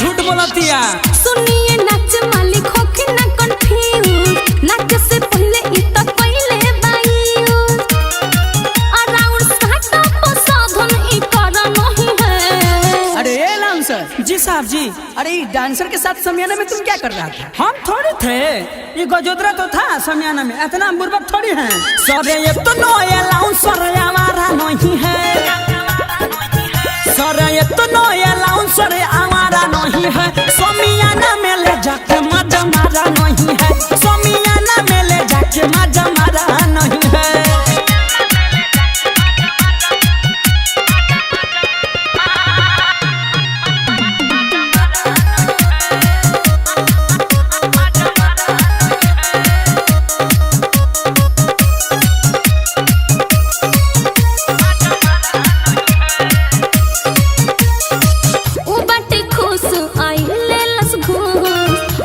झूठ बोलतिया। सुनिए नाच मालिक होके ना कंफ्यूज, नाच से पहले इ त पहले बाइयो अराउंड साटा पर साधन इ कर नहीं है। अरे ए डांसर जी साहब जी। अरे डांसर के साथ समियाना में तुम क्या कर रहा था? हम थोड़े थे, ये गजोदरा तो था समियाना में, इतना बुर्बक थोड़ी है। सरे ये तो नोया लाउंसर हमारा नहीं है, सरे ये तो नोया लाउंसर हमारा नहीं है। समियाना में ले जाके मजा मारा नहीं है, समियाना में ले जाके मजा मारा नहीं है।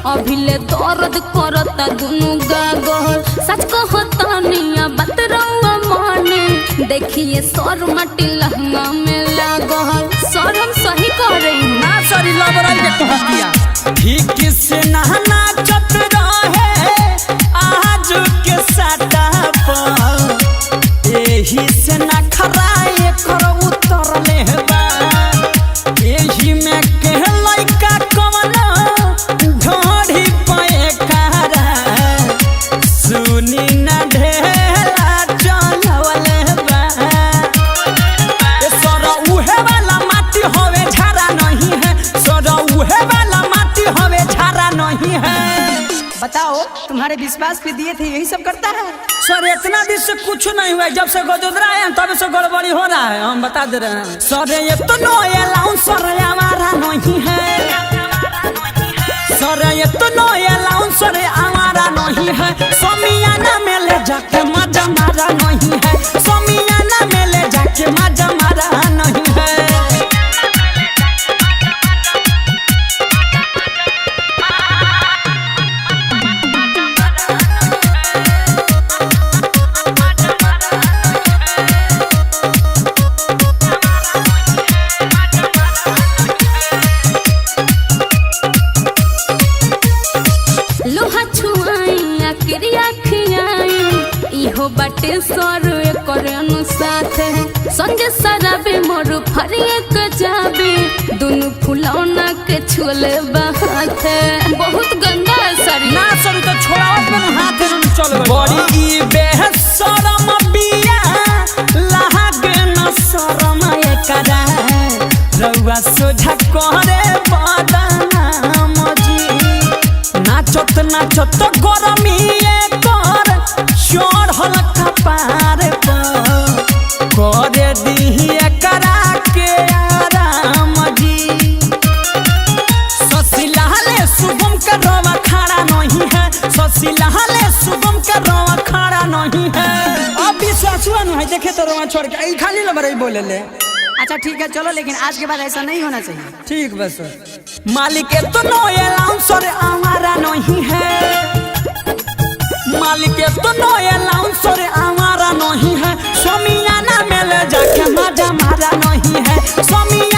अभिले दर्द करता दुनु गागल, सच कहता निया बात रउआ माने, देखिए सर माटी लहंगा में लागल। सर हम सही कह रही हूँ ना सॉरी लबराई के कहतिया। ठीक से नहाना चत रहे आज के साटा पर, एही से ना खराए कर उतरले बा। एही में के लइका कवन ढोढ़ी पे करा, सुनी ना ढेला चलवले बा। सरा उहे वाला माटी होवे झारा नहीं है, सरा उहे वाला माटी होवे झारा नहीं है। बताओ तुम्हारे विश्वास पे दिए थे यही सब करता है? सर इतना दिन से कुछ नहीं हुआ, जब से गजोदरा है तब से गड़बड़ी हो रहा है, हम बता दे रहे हैं। सर ये तो नोया लाउंसर हमारा नहीं है, सर ये तो नोया लाउंसर हमारा नहीं है। समियाना में ले जाके मजा मारा नहीं है, समियाना में ले जाके मजा मारा नहीं है। लोहा छुआई क्रिया खियाई इहो बाटे सर एकर अनुसाथ है। संगे शराबे मोर फरिए के जाबे, दोनों फुलौना के छोले बहात है। बहुत गंदा है सर ना सर तो छोड़ावत में हाथ में चल गई। बड़ी ई बेशरम बिया लागे न शरम एकरा, रउआ सोझा करे बदनाम जी। नाचत नाचत गरमी एकर चढ़ल कपार पर, करे दीही एकरा के आराम जी। ससिलाले शुभम के रवा खड़ा नहीं है, ससिलाले शुभम के रवा खड़ा नहीं है। अब विश्वास हुआ नहीं है, देखे तो रवा छोड़ के खाली लबरई बोले ले। अच्छा ठीक है चलो, लेकिन आज के बाद ऐसा नहीं होना चाहिए। ठीक बस मालिक तो नोया लाउंसर हमारा नहीं है, मालिक तो नोया लाउंसर हमारा नहीं है। समियाना में ले जाके मजा मारा नहीं है, समियाना